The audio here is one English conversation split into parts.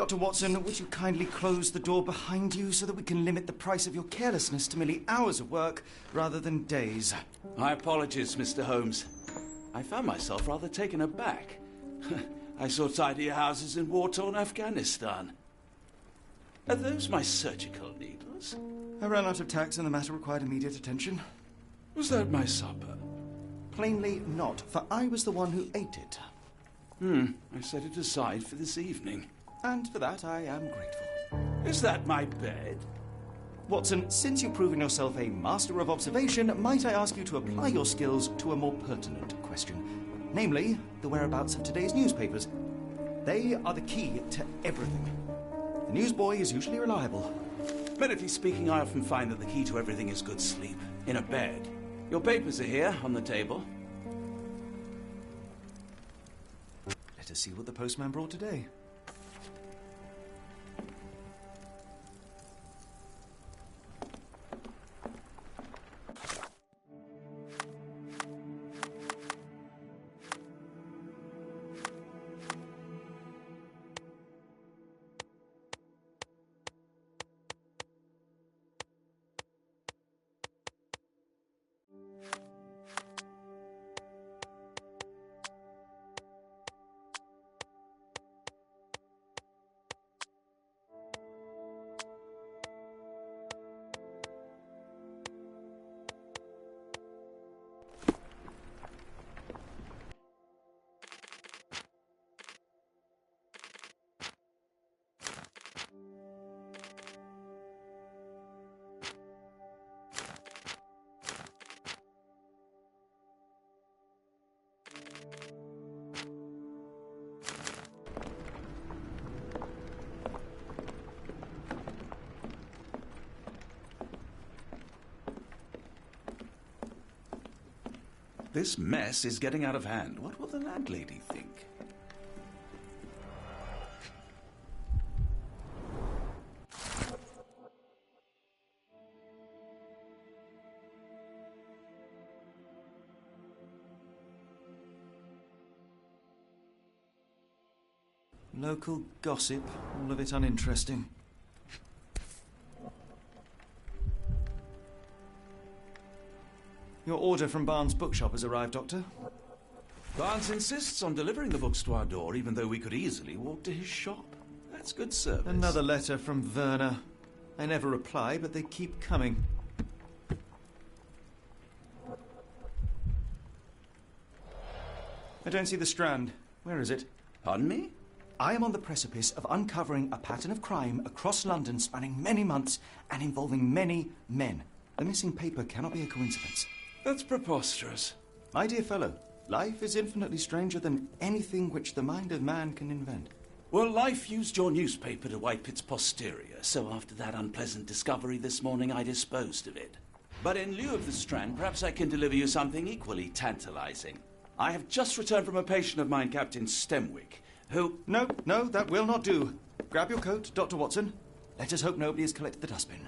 Dr. Watson, would you kindly close the door behind you so that we can limit the price of your carelessness to merely hours of work rather than days? My apologies, Mr. Holmes. I found myself rather taken aback. I saw tidier houses in war-torn Afghanistan. Are those my surgical needles? I ran out of tacks and the matter required immediate attention. Was that my supper? Plainly not, for I was the one who ate it. I set it aside for this evening. And for that I am grateful. Is that my bed? Watson, since you've proven yourself a master of observation, might I ask you to apply your skills to a more pertinent question? Namely, the whereabouts of today's newspapers. They are the key to everything. The newsboy is usually reliable. Medically speaking, I often find that the key to everything is good sleep. In a bed. Your papers are here, on the table. Let us see what the postman brought today. This mess is getting out of hand. What will the landlady think? Local gossip, all of it uninteresting. Your order from Barnes' bookshop has arrived, Doctor. Barnes insists on delivering the books to our door, even though we could easily walk to his shop. That's good service. Another letter from Werner. I never reply, but they keep coming. I don't see the Strand. Where is it? Pardon me? I am on the precipice of uncovering a pattern of crime across London spanning many months and involving many men. The missing paper cannot be a coincidence. That's preposterous. My dear fellow, life is infinitely stranger than anything which the mind of man can invent. Well, life used your newspaper to wipe its posterior, so after that unpleasant discovery this morning, I disposed of it. But in lieu of the Strand, perhaps I can deliver you something equally tantalizing. I have just returned from a patient of mine, Captain Stenwick, who... No, that will not do. Grab your coat, Dr. Watson. Let us hope nobody has collected the dustbin.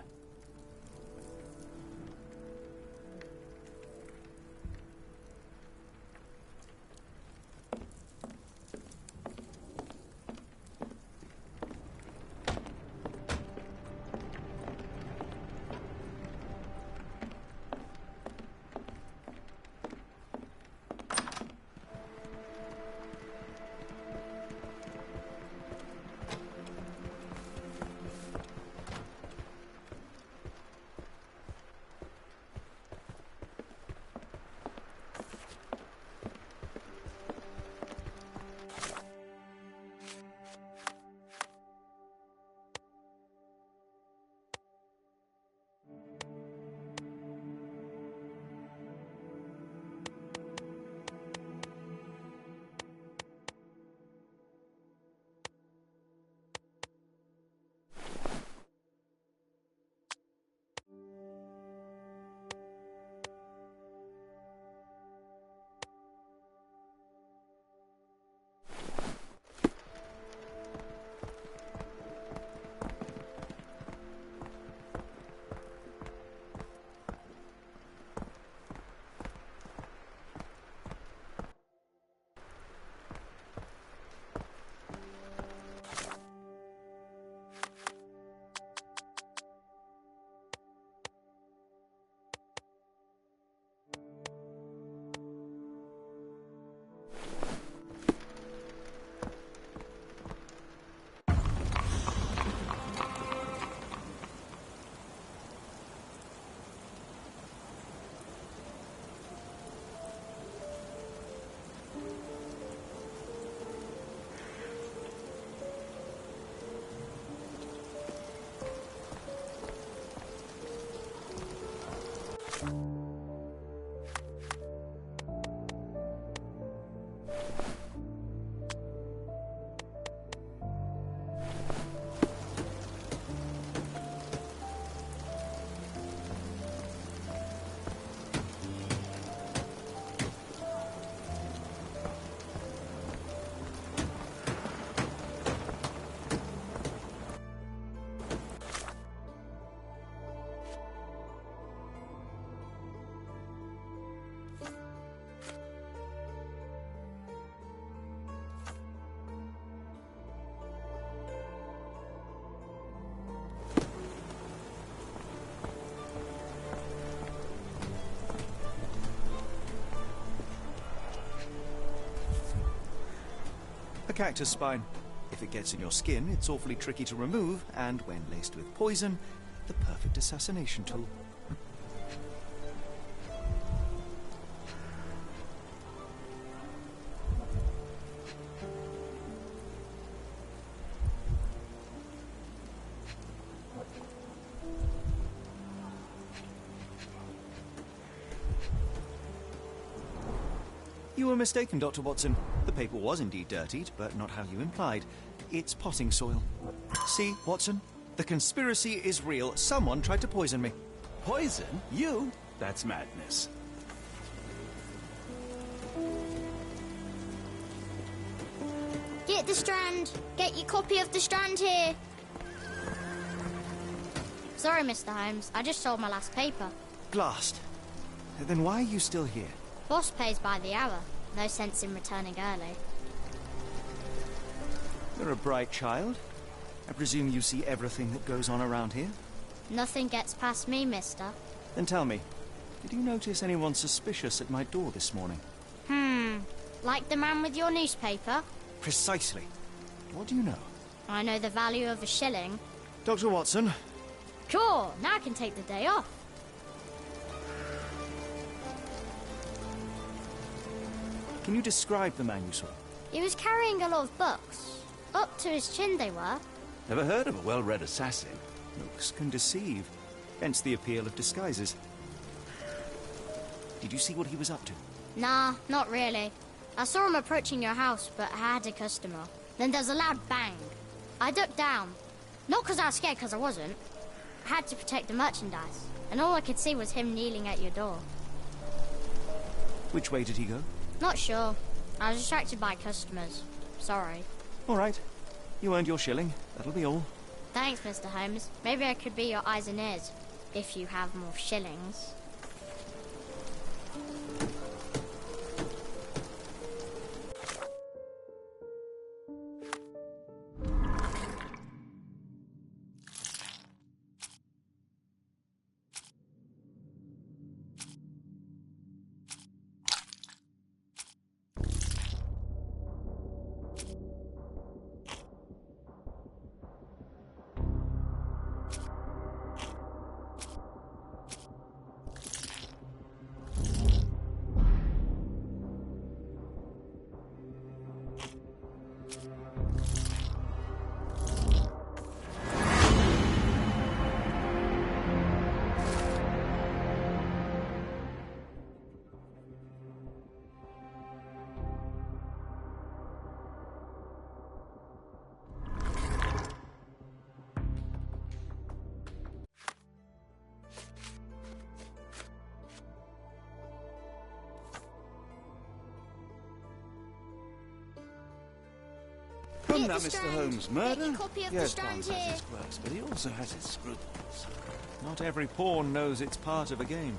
cactus spine. If it gets in your skin, it's awfully tricky to remove, and when laced with poison, the perfect assassination tool. You were mistaken, Dr. Watson. The paper was indeed dirtied, but not how you implied. It's potting soil. See, Watson? The conspiracy is real. Someone tried to poison me. Poison? You? That's madness. Get the Strand! Get your copy of the Strand here! Sorry, Mr. Holmes. I just sold my last paper. Blast. Then why are you still here? Boss pays by the hour. No sense in returning early. You're a bright child. I presume you see everything that goes on around here? Nothing gets past me, mister. Then tell me, did you notice anyone suspicious at my door this morning? Like the man with your newspaper? Precisely. What do you know? I know the value of a shilling. Dr. Watson. Cool, now I can take the day off. Can you describe the man you saw? He was carrying a lot of books. Up to his chin they were. Never heard of a well-read assassin. Looks can deceive. Hence the appeal of disguises. Did you see what he was up to? Nah, not really. I saw him approaching your house, but I had a customer. Then there's a loud bang. I ducked down. Not because I was scared, because I wasn't. I had to protect the merchandise. And all I could see was him kneeling at your door. Which way did he go? Not sure. I was distracted by customers. Sorry. All right. You earned your shilling. That'll be all. Thanks, Mr. Holmes. Maybe I could be your eyes and ears, if you have more shillings. From Get that, the Mr. Strand. Holmes, murder? Get your copy of the Yes, Strand Barnes here. has its quirks, but he also has his scruples. Not every pawn knows it's part of a game.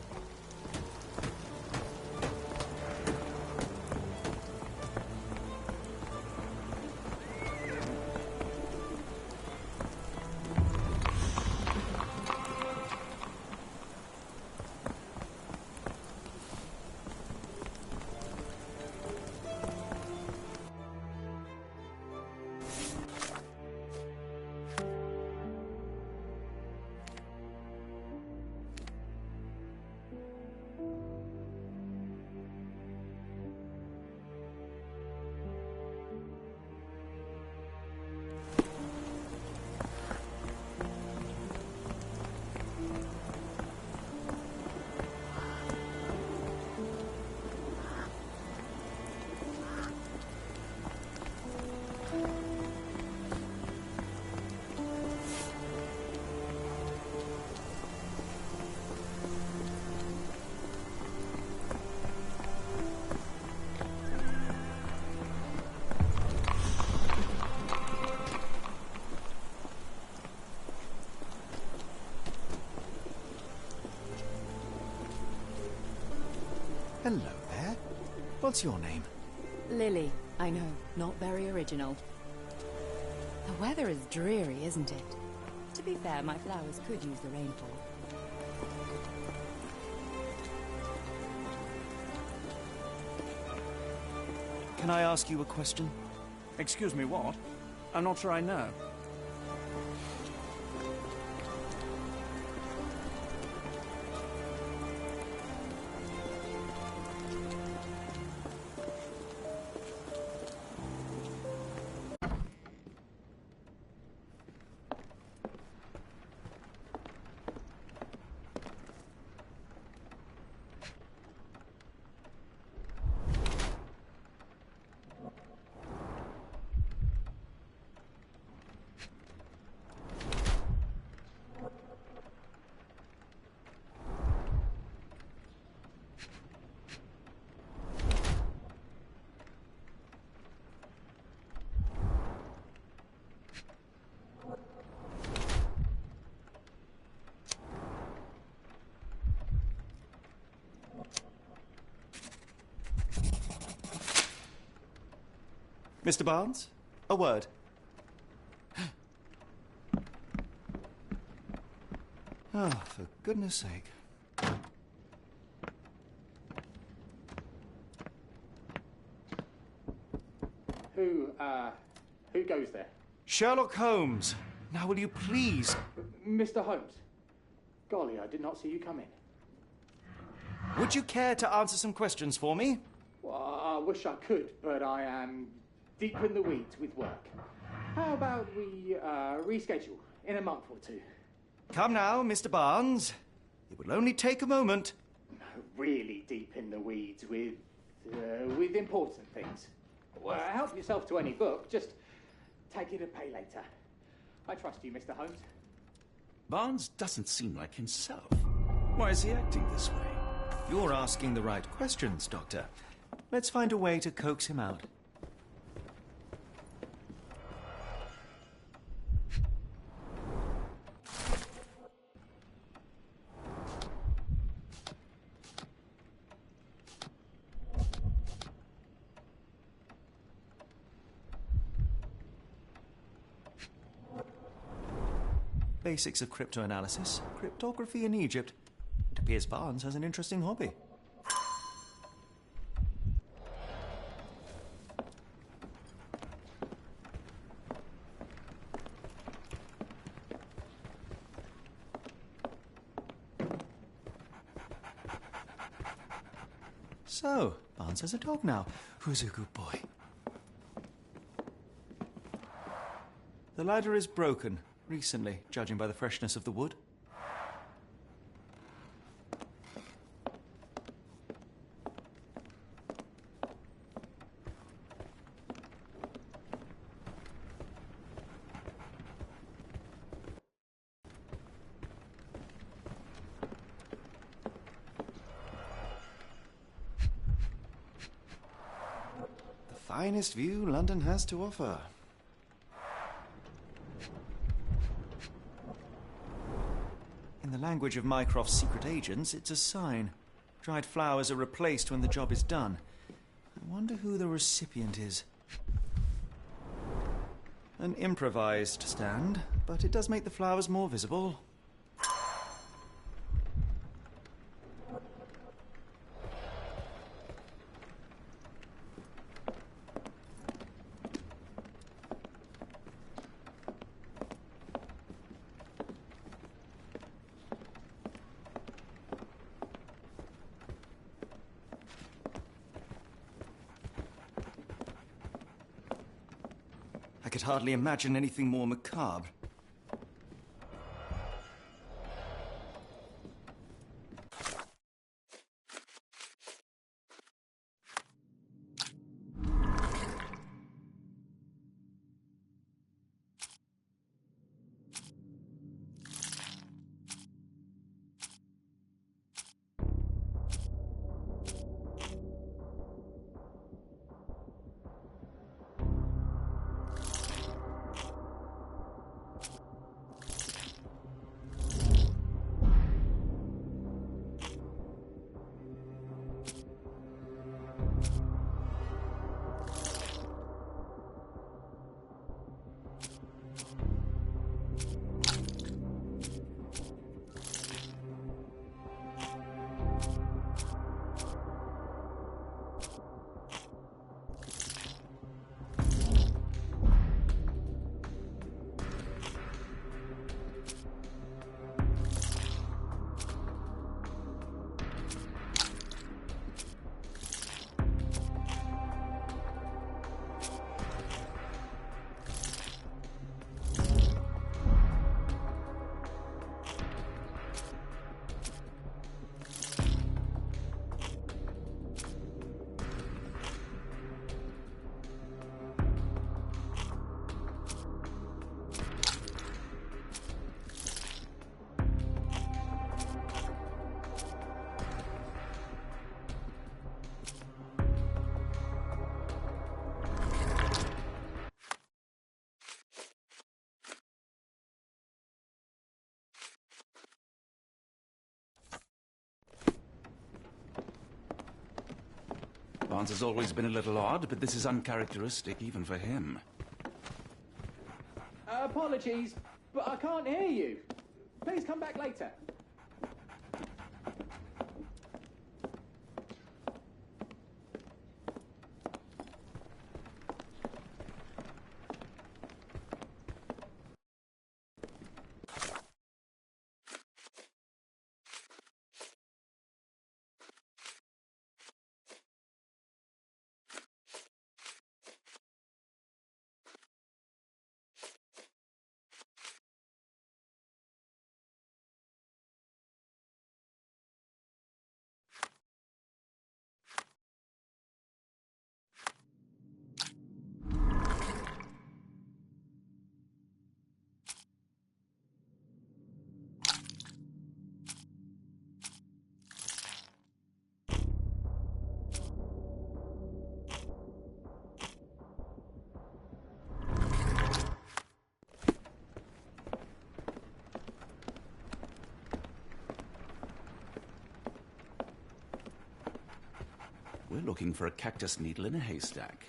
Hello there. What's your name? Lily. I know, not very original. The weather is dreary, isn't it? To be fair, my flowers could use the rainfall. Can I ask you a question? Excuse me, what? I'm not sure I know. Mr. Barnes, a word. Oh, for goodness sake. Who goes there? Sherlock Holmes. Now will you please... Mr. Holmes. Golly, I did not see you come in. Would you care to answer some questions for me? Well, I wish I could, but I am deep in the weeds with work. How about we reschedule in a month or two? Come now, Mr. Barnes. It will only take a moment. No, really deep in the weeds with important things. Well, help yourself to any book. Just take it and pay later. I trust you, Mr. Holmes. Barnes doesn't seem like himself. Why is he acting this way? You're asking the right questions, Doctor. Let's find a way to coax him out. Basics of cryptoanalysis, cryptography in Egypt. It appears Barnes has an interesting hobby. So, Barnes has a dog now. Who's a good boy? The ladder is broken. Recently, judging by the freshness of the wood. The finest view London has to offer. In the language of Mycroft's secret agents, it's a sign. Dried flowers are replaced when the job is done. I wonder who the recipient is. An improvised stand, but it does make the flowers more visible. I could hardly imagine anything more macabre. Barnes has always been a little odd, but this is uncharacteristic even for him. Apologies, but I can't hear you. Please come back later. We're looking for a cactus needle in a haystack.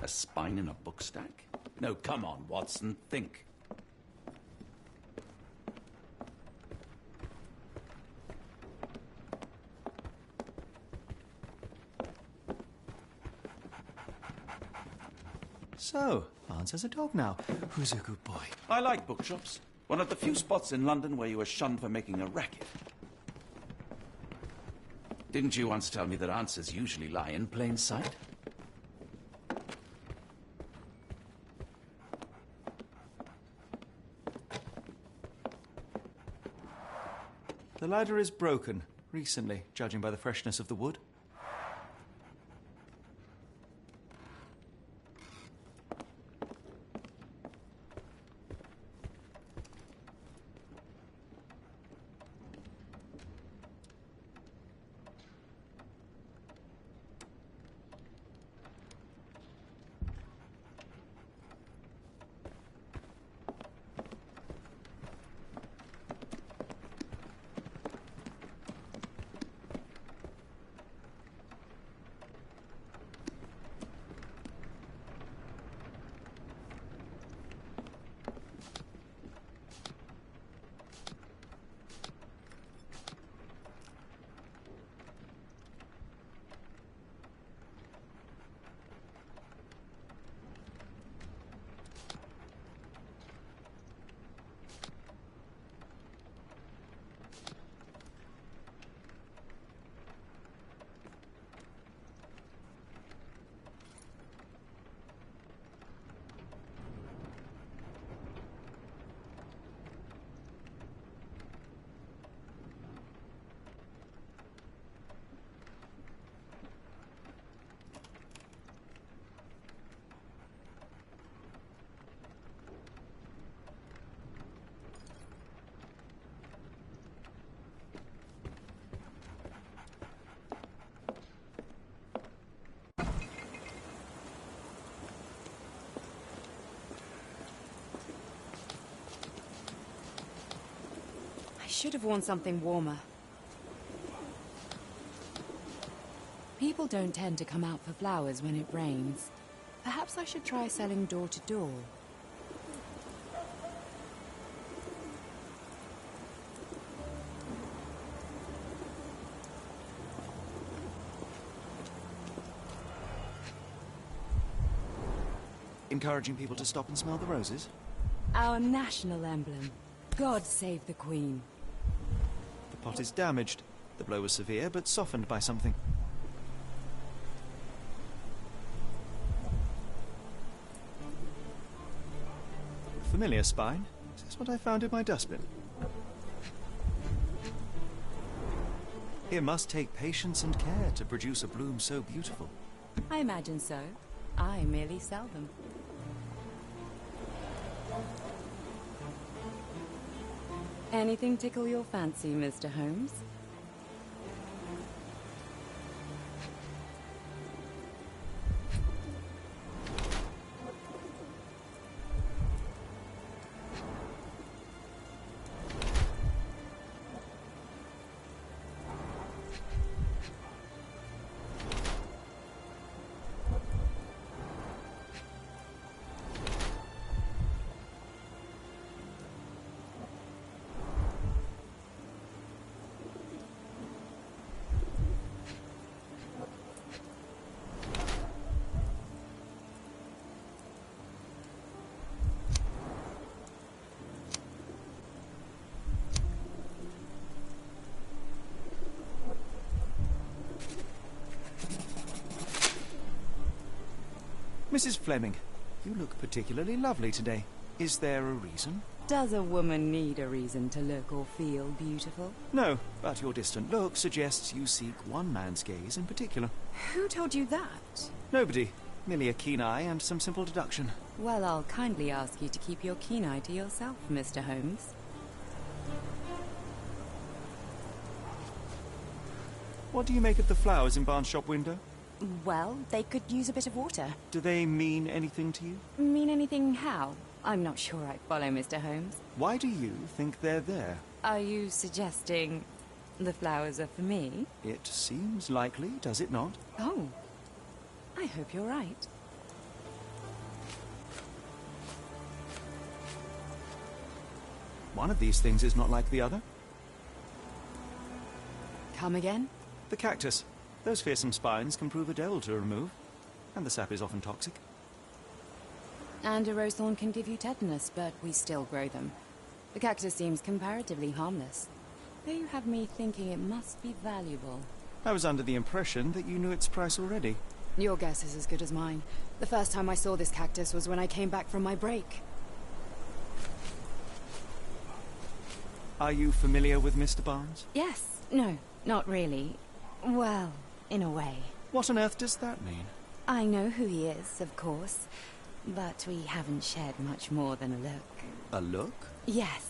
A spine in a book stack? No, come on, Watson, think. So, Barnes has a dog now. Who's a good boy? I like bookshops. One of the few spots in London where you are shunned for making a racket. Didn't you once tell me that answers usually lie in plain sight? The ladder is broken, recently, judging by the freshness of the wood. I should have worn something warmer. People don't tend to come out for flowers when it rains. Perhaps I should try selling door to door. Encouraging people to stop and smell the roses? Our national emblem. God save the Queen. The pot is damaged. The blow was severe, but softened by something. Familiar spine? Is this what I found in my dustbin? It must take patience and care to produce a bloom so beautiful. I imagine so. I merely sell them. Anything tickle your fancy, Mr. Holmes? Mrs. Fleming, you look particularly lovely today. Is there a reason? Does a woman need a reason to look or feel beautiful? No, but your distant look suggests you seek one man's gaze in particular. Who told you that? Nobody. Merely a keen eye and some simple deduction. Well, I'll kindly ask you to keep your keen eye to yourself, Mr. Holmes. What do you make of the flowers in Barnes' shop window? Well, they could use a bit of water. Do they mean anything to you? Mean anything how? I'm not sure I follow, Mr. Holmes. Why do you think they're there? Are you suggesting the flowers are for me? It seems likely, does it not? Oh, I hope you're right. One of these things is not like the other. Come again? The cactus. Those fearsome spines can prove a devil to remove, and the sap is often toxic. And a rose thorn can give you tetanus, but we still grow them. The cactus seems comparatively harmless, though you have me thinking it must be valuable. I was under the impression that you knew its price already. Your guess is as good as mine. The first time I saw this cactus was when I came back from my break. Are you familiar with Mr. Barnes? Yes. No, not really. Well, in a way. What on earth does that mean? I know who he is, of course, but we haven't shared much more than a look. A look? Yes.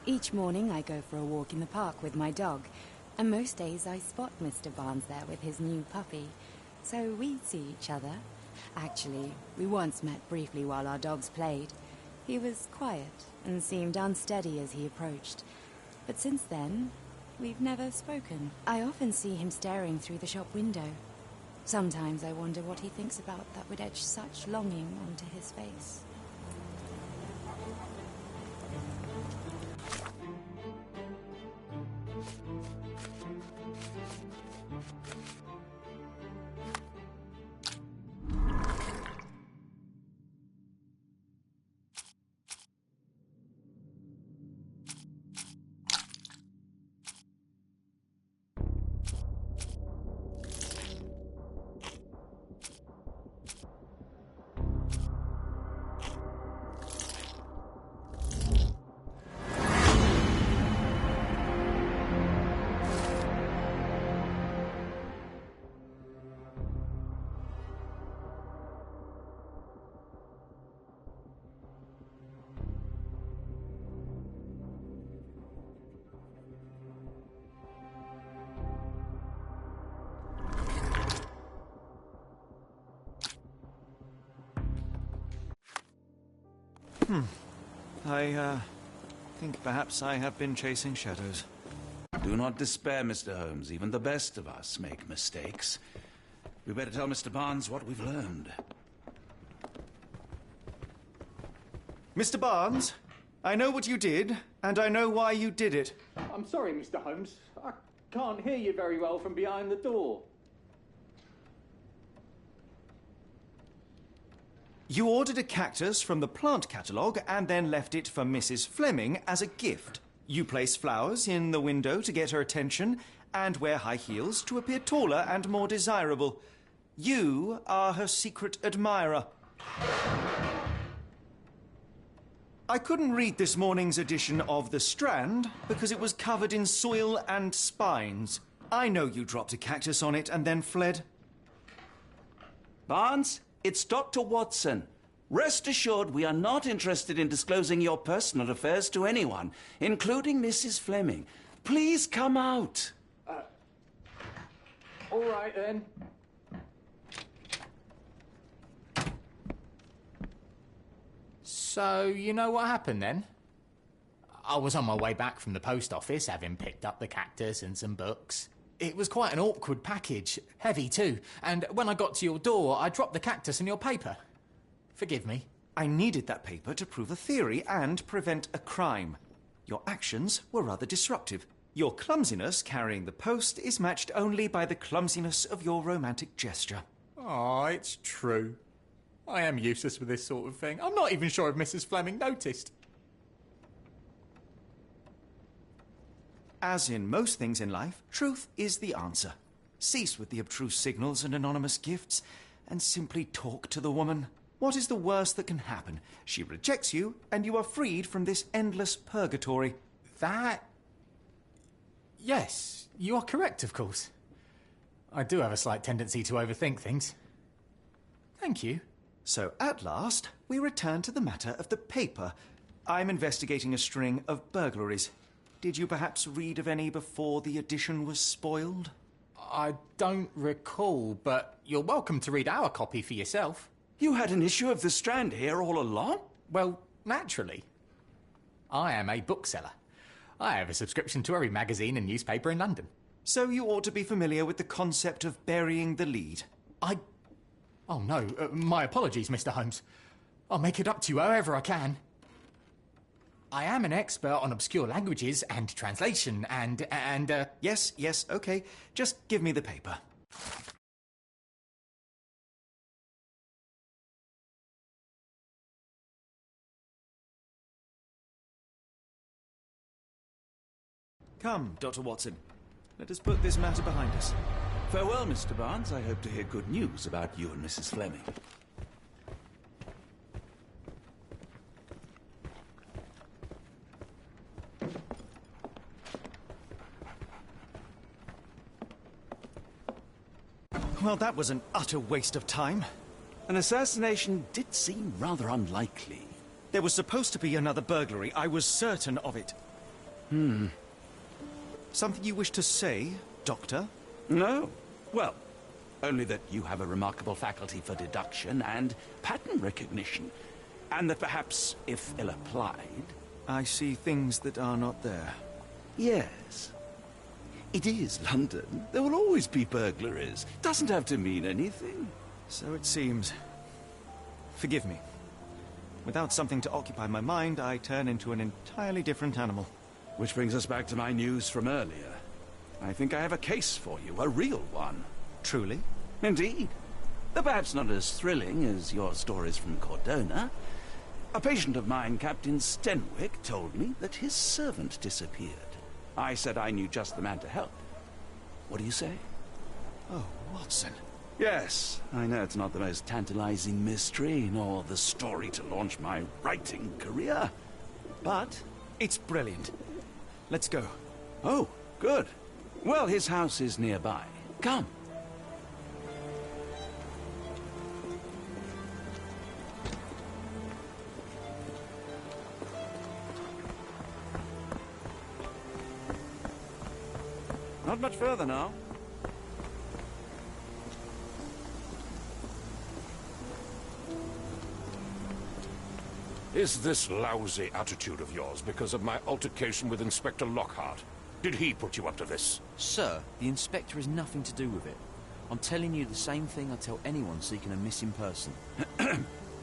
Each morning I go for a walk in the park with my dog, and most days I spot Mr. Barnes there with his new puppy. So we see each other. Actually, we once met briefly while our dogs played. He was quiet and seemed unsteady as he approached. But since then, we've never spoken. I often see him staring through the shop window. Sometimes I wonder what he thinks about that would etch such longing onto his face. I think perhaps I have been chasing shadows. Do not despair, Mr. Holmes. Even the best of us make mistakes. We better tell Mr. Barnes what we've learned. Mr. Barnes, I know what you did, and I know why you did it. I'm sorry, Mr. Holmes. I can't hear you very well from behind the door. You ordered a cactus from the plant catalogue and then left it for Mrs. Fleming as a gift. You place flowers in the window to get her attention and wear high heels to appear taller and more desirable. You are her secret admirer. I couldn't read this morning's edition of The Strand because it was covered in soil and spines. I know you dropped a cactus on it and then fled. Barnes, it's Dr. Watson. Rest assured we are not interested in disclosing your personal affairs to anyone, including Mrs. Fleming. Please come out. All right, then. So, you know what happened then? I was on my way back from the post office, having picked up the cactus and some books. It was quite an awkward package, heavy too, and when I got to your door, I dropped the cactus in your paper. Forgive me. I needed that paper to prove a theory and prevent a crime. Your actions were rather disruptive. Your clumsiness carrying the post is matched only by the clumsiness of your romantic gesture. Oh, it's true. I am useless with this sort of thing. I'm not even sure if Mrs. Fleming noticed. As in most things in life, truth is the answer. Cease with the abstruse signals and anonymous gifts. and simply talk to the woman? What is the worst that can happen? She rejects you, and you are freed from this endless purgatory. That... Yes, you are correct, of course. I do have a slight tendency to overthink things. Thank you. So, at last, we return to the matter of the paper. I'm investigating a string of burglaries. Did you perhaps read of any before the edition was spoiled? I don't recall, but you're welcome to read our copy for yourself. You had an issue of The Strand here all along? Well, naturally. I am a bookseller. I have a subscription to every magazine and newspaper in London. So you ought to be familiar with the concept of burying the lead. Oh no, my apologies, Mr. Holmes. I'll make it up to you however I can. I am an expert on obscure languages and translation and Yes, okay. Just give me the paper. Come, Dr. Watson. Let us put this matter behind us. Farewell, Mr. Barnes. I hope to hear good news about you and Mrs. Fleming. Well, that was an utter waste of time. An assassination did seem rather unlikely. There was supposed to be another burglary. I was certain of it. Something you wish to say, Doctor? No. Well, only that you have a remarkable faculty for deduction and pattern recognition. And that perhaps, if ill-applied... I see things that are not there. Yes. It is London. There will always be burglaries. Doesn't have to mean anything. So it seems. Forgive me. Without something to occupy my mind, I turn into an entirely different animal. Which brings us back to my news from earlier. I think I have a case for you, a real one. Truly? Indeed. Though perhaps not as thrilling as your stories from Cordona. A patient of mine, Captain Stenwick, told me that his servant disappeared. I said I knew just the man to help. What do you say? Oh, Watson. Yes, I know it's not the most tantalizing mystery, nor the story to launch my writing career. But it's brilliant. Let's go. Oh, good. Well, his house is nearby. Come. Not much further now. Is this lousy attitude of yours because of my altercation with Inspector Lockhart? Did he put you up to this? Sir, the inspector has nothing to do with it. I'm telling you the same thing I tell anyone seeking a missing person.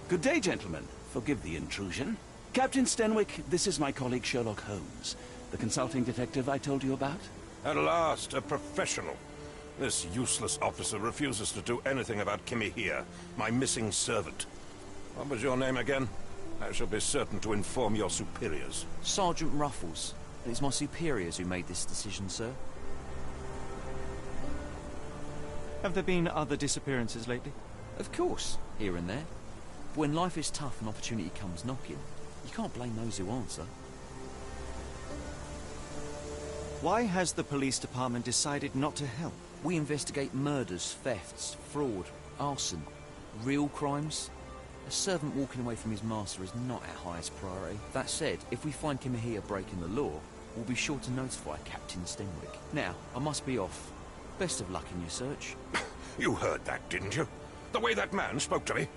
Good day, gentlemen. Forgive the intrusion. Captain Stenwick, this is my colleague Sherlock Holmes, the consulting detective I told you about. At last, a professional. This useless officer refuses to do anything about Kimiha, my missing servant. What was your name again? I shall be certain to inform your superiors. Sergeant Ruffles. And it's my superiors who made this decision, sir. Have there been other disappearances lately? Of course, here and there. But when life is tough and opportunity comes knocking, you can't blame those who answer. Why has the police department decided not to help? We investigate murders, thefts, fraud, arson, real crimes. A servant walking away from his master is not our highest priority. That said, if we find Kimiha breaking the law, we'll be sure to notify Captain Stenwick. Now, I must be off. Best of luck in your search. You heard that, didn't you? The way that man spoke to me.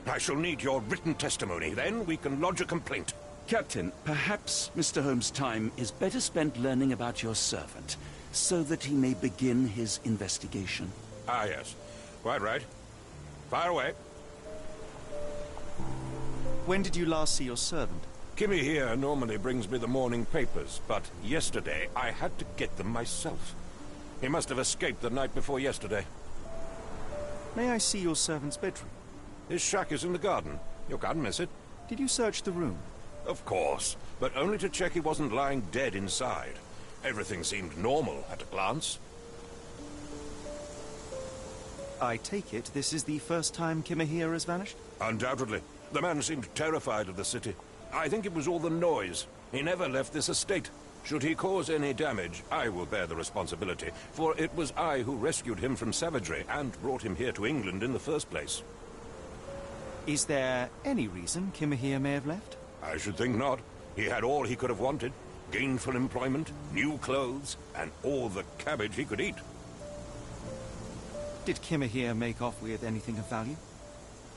I shall need your written testimony. Then we can lodge a complaint. Captain, perhaps Mr. Holmes' time is better spent learning about your servant, so that he may begin his investigation. Ah, yes. Quite right. Fire away. When did you last see your servant? Kimmy here normally brings me the morning papers, but yesterday I had to get them myself. He must have escaped the night before yesterday. May I see your servant's bedroom? His shack is in the garden. You can't miss it. Did you search the room? Of course, but only to check he wasn't lying dead inside. Everything seemed normal at a glance. I take it this is the first time Kimiha has vanished? Undoubtedly. The man seemed terrified of the city. I think it was all the noise. He never left this estate. Should he cause any damage, I will bear the responsibility, for it was I who rescued him from savagery and brought him here to England in the first place. Is there any reason Kimiha may have left? I should think not. He had all he could have wanted. Gainful employment, new clothes, and all the cabbage he could eat. Did Kimiha make off with anything of value?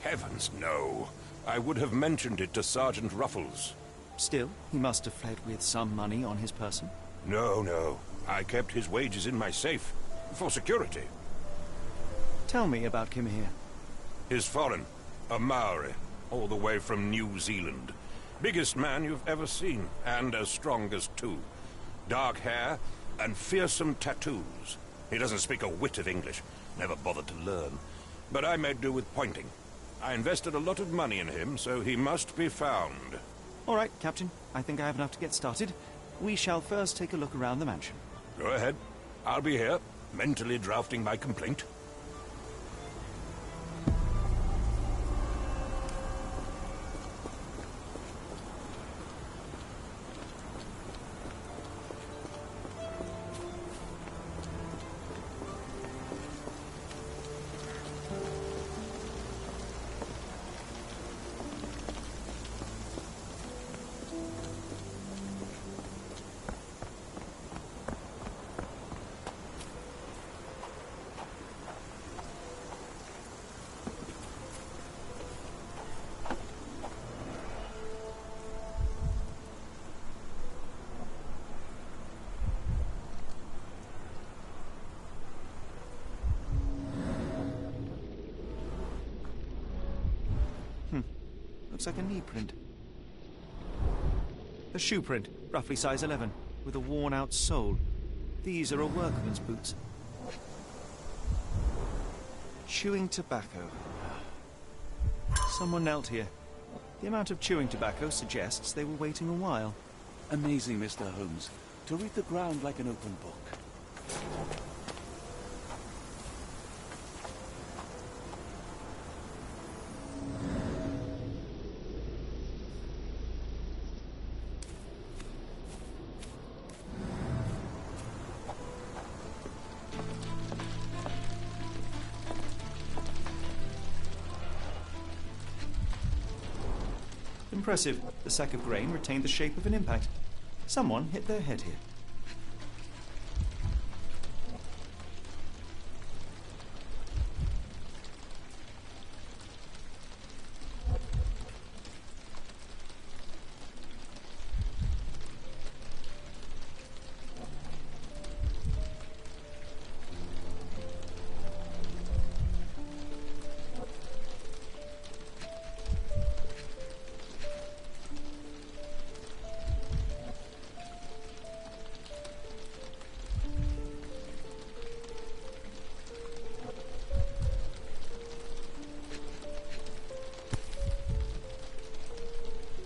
Heavens, no. I would have mentioned it to Sergeant Ruffles. Still, he must have fled with some money on his person. No. I kept his wages in my safe. For security. Tell me about Kimiha. He's foreign. A Maori. All the way from New Zealand. Biggest man you've ever seen. And as strong as two. Dark hair and fearsome tattoos. He doesn't speak a whit of English. Never bothered to learn. But I made do with pointing. I invested a lot of money in him, so he must be found. All right, Captain. I think I have enough to get started. We shall first take a look around the mansion. Go ahead. I'll be here, mentally drafting my complaint. Looks like a knee print. A shoe print, roughly size 11, with a worn-out sole. These are a workman's boots. Chewing tobacco. Someone knelt here. The amount of chewing tobacco suggests they were waiting a while. Amazing, Mr. Holmes. To read the ground like an open book. Impressive. The sack of grain retained the shape of an impact. Someone hit their head here.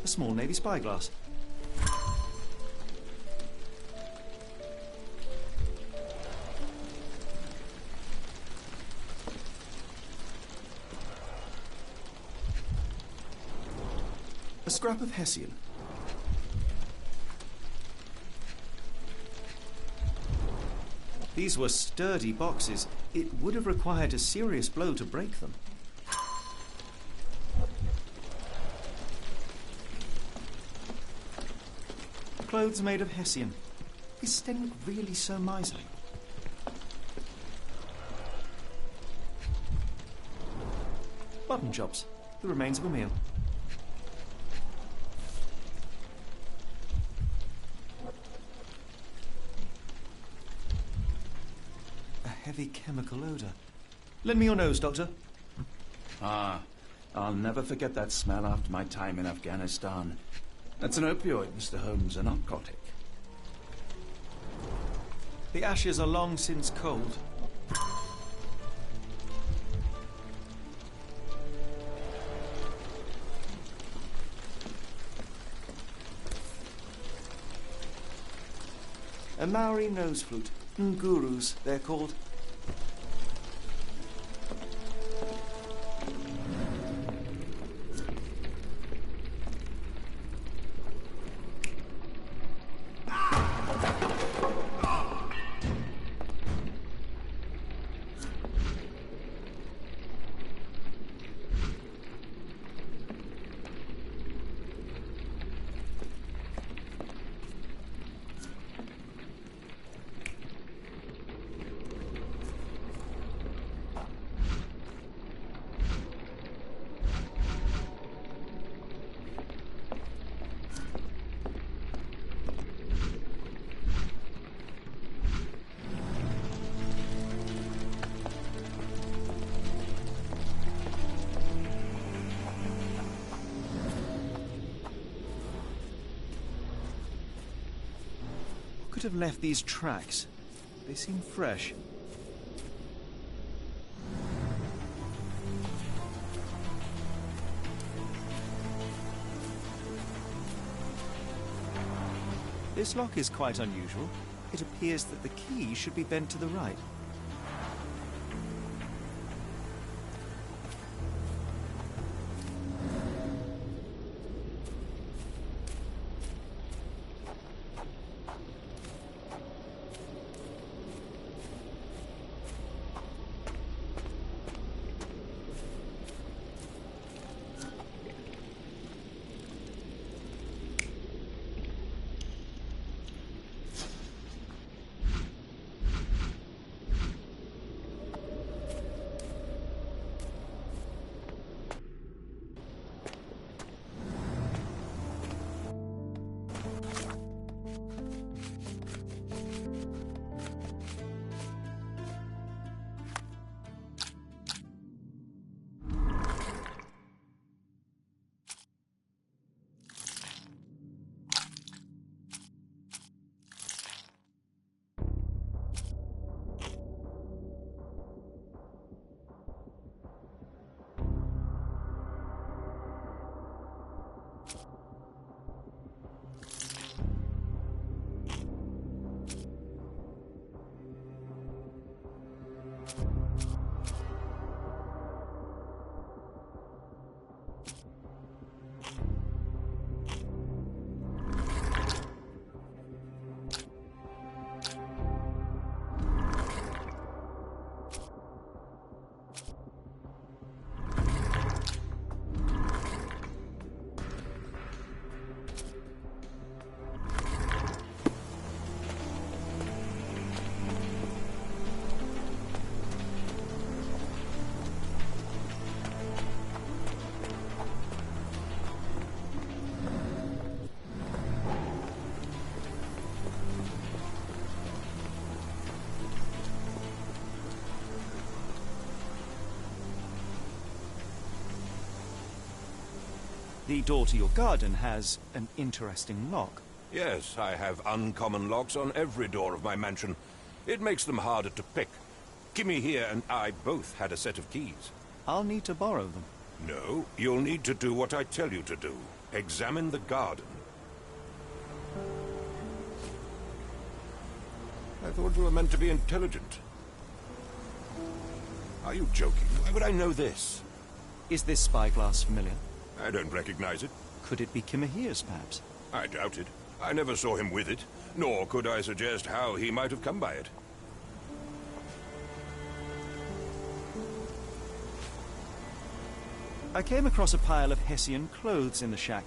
A small Navy spyglass. A scrap of Hessian. These were sturdy boxes. It would have required a serious blow to break them. Clothes made of Hessian. Is Stenwick really so miserly? Mutton chops. The remains of a meal. A heavy chemical odour. Lend me your nose, Doctor. Ah, I'll never forget that smell after my time in Afghanistan. That's an opioid, Mr. Holmes, a narcotic. The ashes are long since cold. A Maori nose flute. Ngurus, they're called. have left these tracks. They seem fresh. This lock is quite unusual. It appears that the key should be bent to the right. The door to your garden has an interesting lock. Yes, I have uncommon locks on every door of my mansion. It makes them harder to pick. Kimmy here and I both had a set of keys. I'll need to borrow them. No, you'll need to do what I tell you to do. Examine the garden. I thought you were meant to be intelligent. Are you joking? Why would I know this? Is this spyglass familiar? I don't recognize it. Could it be Kimiha's, perhaps? I doubt it. I never saw him with it, nor could I suggest how he might have come by it. I came across a pile of Hessian clothes in the shack.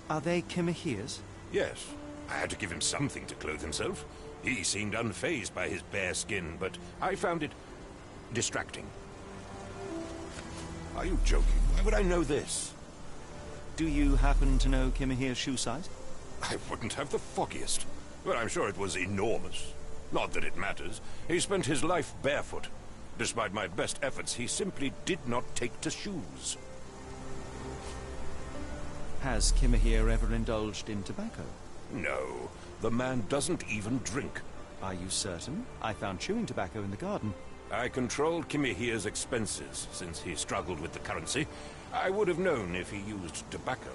Are they Kimiha's? Yes. I had to give him something to clothe himself. He seemed unfazed by his bare skin, but I found it distracting. Are you joking? Why would I know this? Do you happen to know Kimiha's shoe size? I wouldn't have the foggiest. But I'm sure it was enormous. Not that it matters. He spent his life barefoot. Despite my best efforts, he simply did not take to shoes. Has Kimiha ever indulged in tobacco? No. The man doesn't even drink. Are you certain? I found chewing tobacco in the garden. I controlled Kimiha's expenses since he struggled with the currency. I would have known if he used tobacco.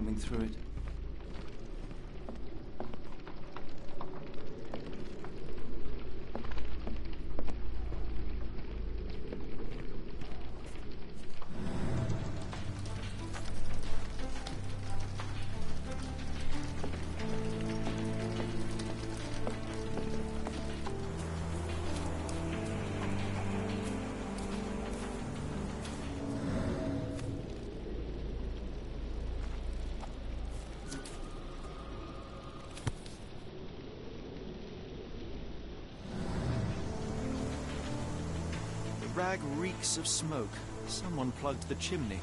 coming through it. The rag reeks of smoke. Someone plugged the chimney.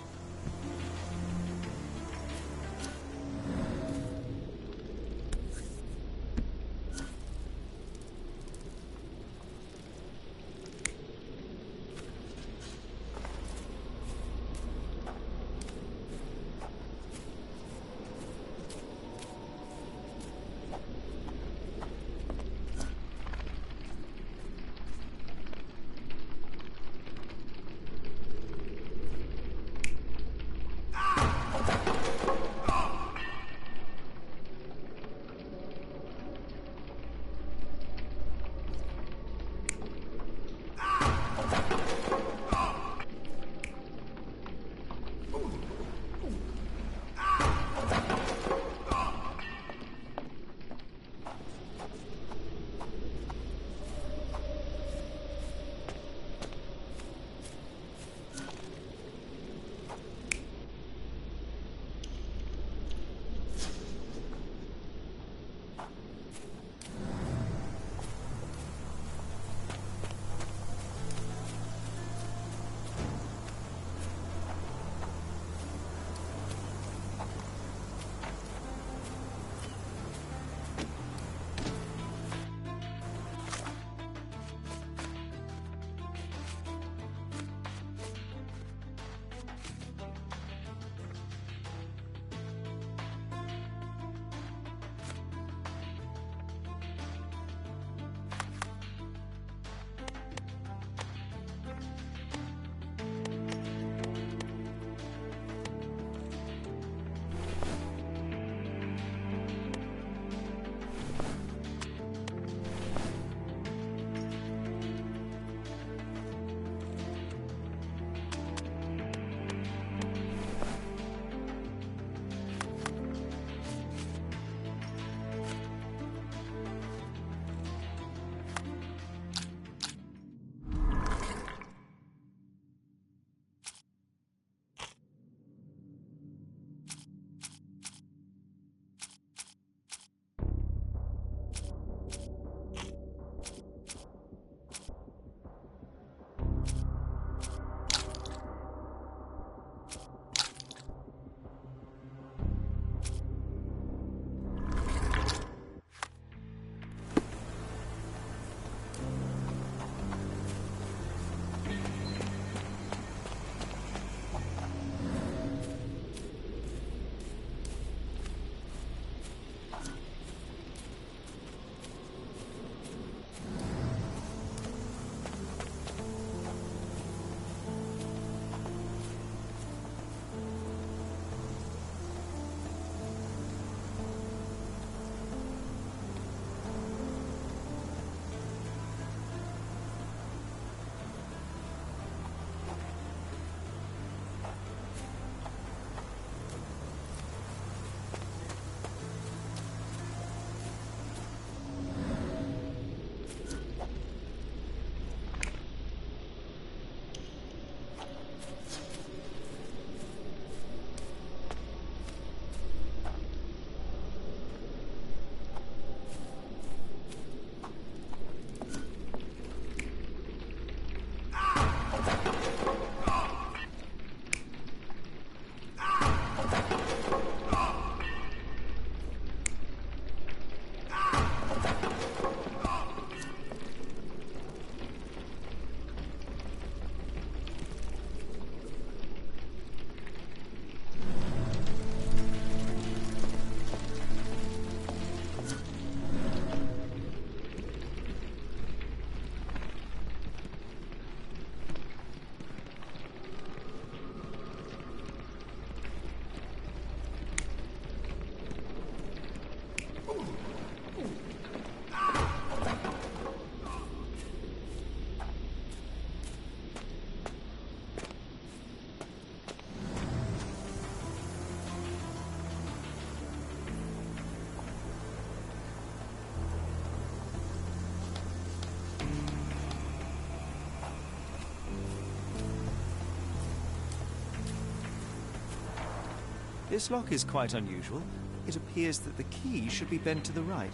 This lock is quite unusual. It appears that the key should be bent to the right.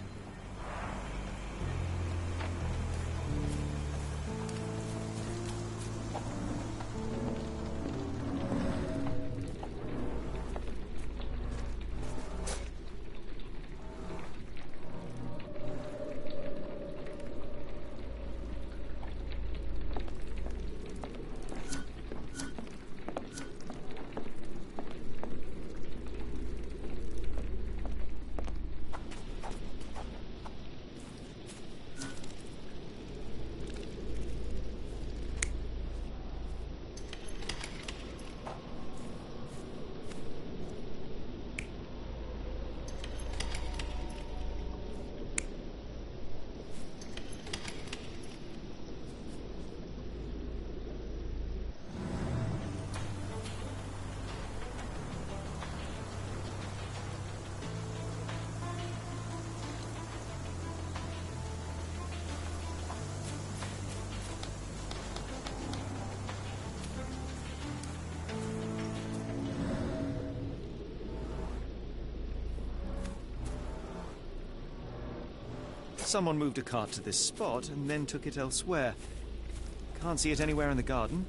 Someone moved a cart to this spot and then took it elsewhere. Can't see it anywhere in the garden.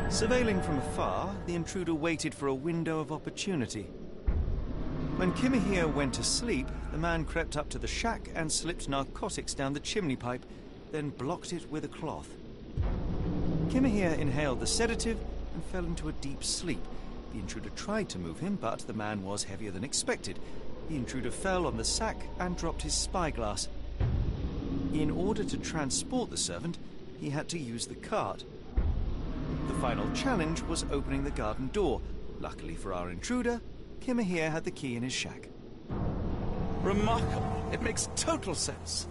Surveilling from afar, the intruder waited for a window of opportunity. When Kimiha went to sleep, the man crept up to the shack and slipped narcotics down the chimney pipe, then blocked it with a cloth. Kimiha inhaled the sedative and fell into a deep sleep. The intruder tried to move him, but the man was heavier than expected. The intruder fell on the sack and dropped his spyglass. In order to transport the servant, he had to use the cart. The final challenge was opening the garden door. Luckily for our intruder, Kimiha had the key in his shack. Remarkable. It makes total sense.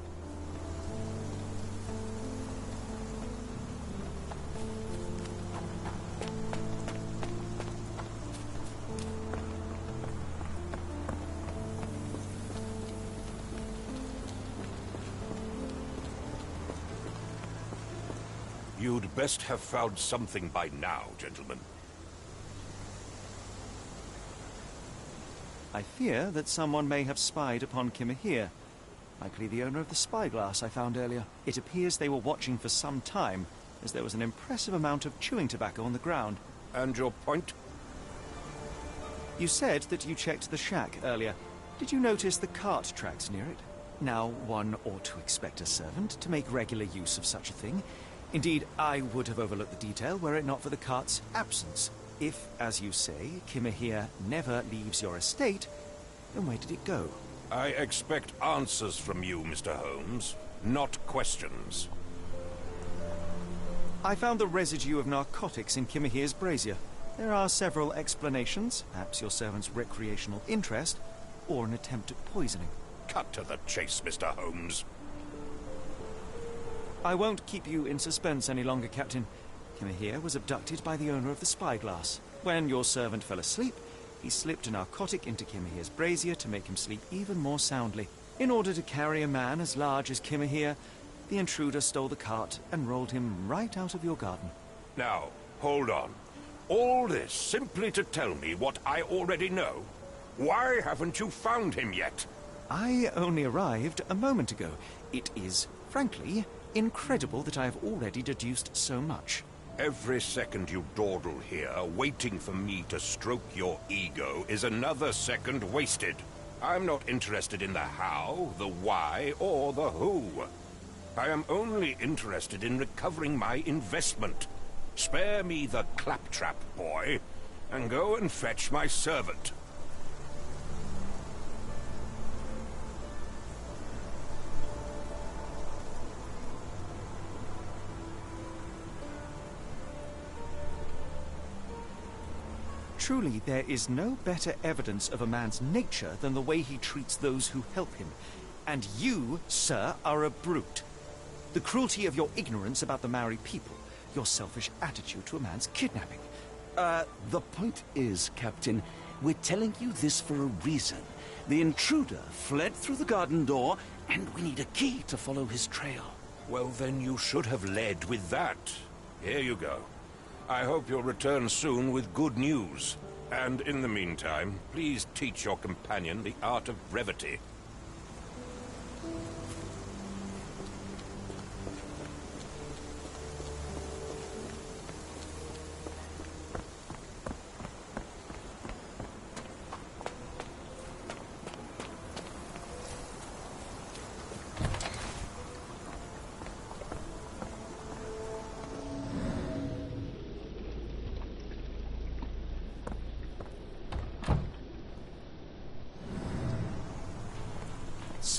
You'd best have found something by now, gentlemen. I fear that someone may have spied upon Kimiha. Likely the owner of the spyglass I found earlier. It appears they were watching for some time, as there was an impressive amount of chewing tobacco on the ground. And your point? You said that you checked the shack earlier. Did you notice the cart tracks near it? Now, one ought to expect a servant to make regular use of such a thing. Indeed, I would have overlooked the detail were it not for the cart's absence. If, as you say, Kimiha never leaves your estate, then where did it go? I expect answers from you, Mr. Holmes, not questions. I found the residue of narcotics in Kimiha's brazier. There are several explanations, perhaps your servant's recreational interest, or an attempt at poisoning. Cut to the chase, Mr. Holmes. I won't keep you in suspense any longer, Captain. Kimiha was abducted by the owner of the spyglass. When your servant fell asleep, he slipped a narcotic into Kimiha's brazier to make him sleep even more soundly. In order to carry a man as large as Kimiha, the intruder stole the cart and rolled him right out of your garden. Now, hold on. All this simply to tell me what I already know? Why haven't you found him yet? I only arrived a moment ago. It is, frankly, incredible that I have already deduced so much. Every second you dawdle here, waiting for me to stroke your ego, is another second wasted. I'm not interested in the how, the why, or the who. I am only interested in recovering my investment. Spare me the claptrap, boy, and go and fetch my servant. Truly, there is no better evidence of a man's nature than the way he treats those who help him. And you, sir, are a brute. The cruelty of your ignorance about the Maori people, your selfish attitude to a man's kidnapping. The point is, Captain, We're telling you this for a reason. The intruder fled through the garden door, and we need a key to follow his trail. Well, then you should have led with that. Here you go. I hope you'll return soon with good news. And in the meantime, please teach your companion the art of brevity.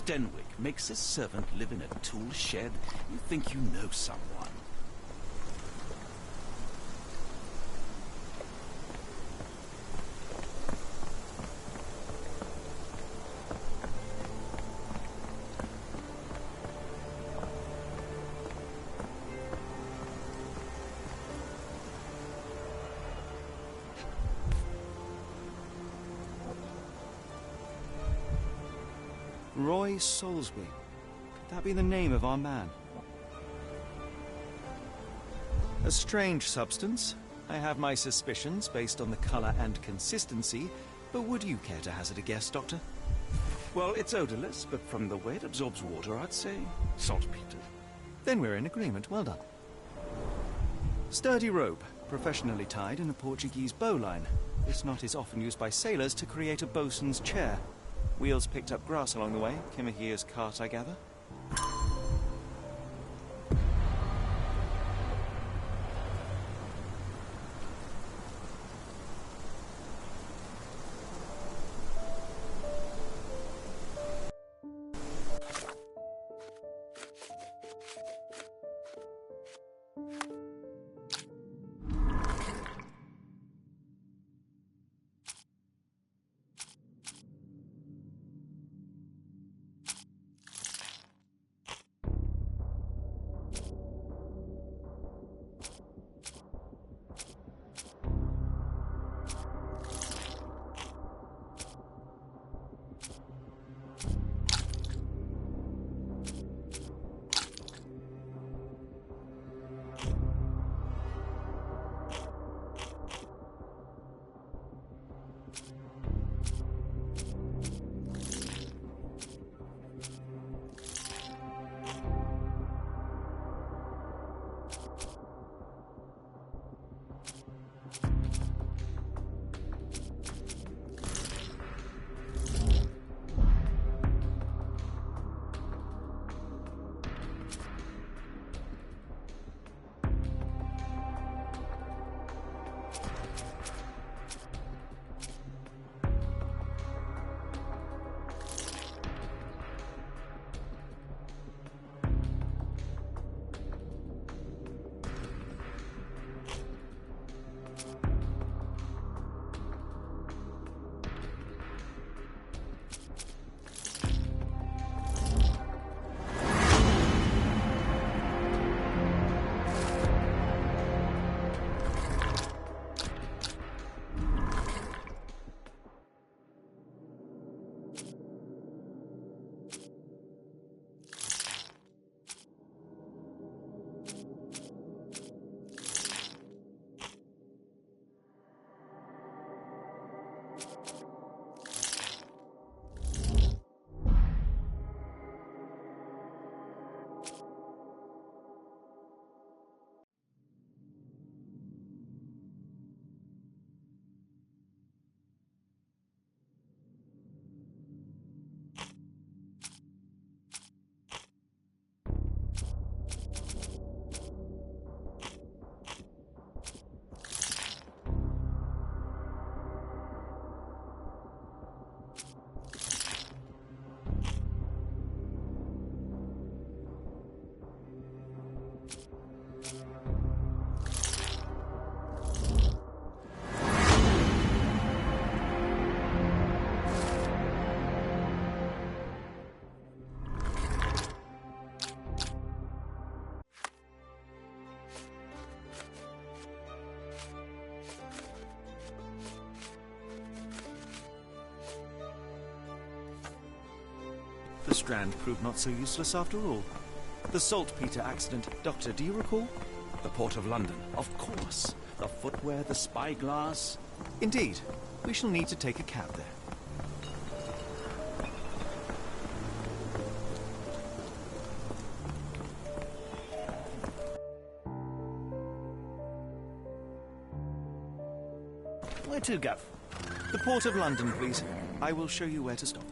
Stenwick makes his servant live in a tool shed. You think you know someone. Roy Soulsby. Could that be the name of our man? A strange substance. I have my suspicions based on the color and consistency, but would you care to hazard a guess, Doctor? Well, it's odorless, but from the way it absorbs water, I'd say saltpeter. Then we're in agreement. Well done. Sturdy rope, professionally tied in a Portuguese bowline. This knot is often used by sailors to create a bosun's chair. Wheels picked up grass along the way. Kimiha's cart, I gather. Strand proved not so useless after all. The saltpeter accident. Doctor, do you recall? The Port of London, of course. The footwear, the spyglass. Indeed. We shall need to take a cab there. Where to, Gav? The Port of London, please. I will show you where to stop.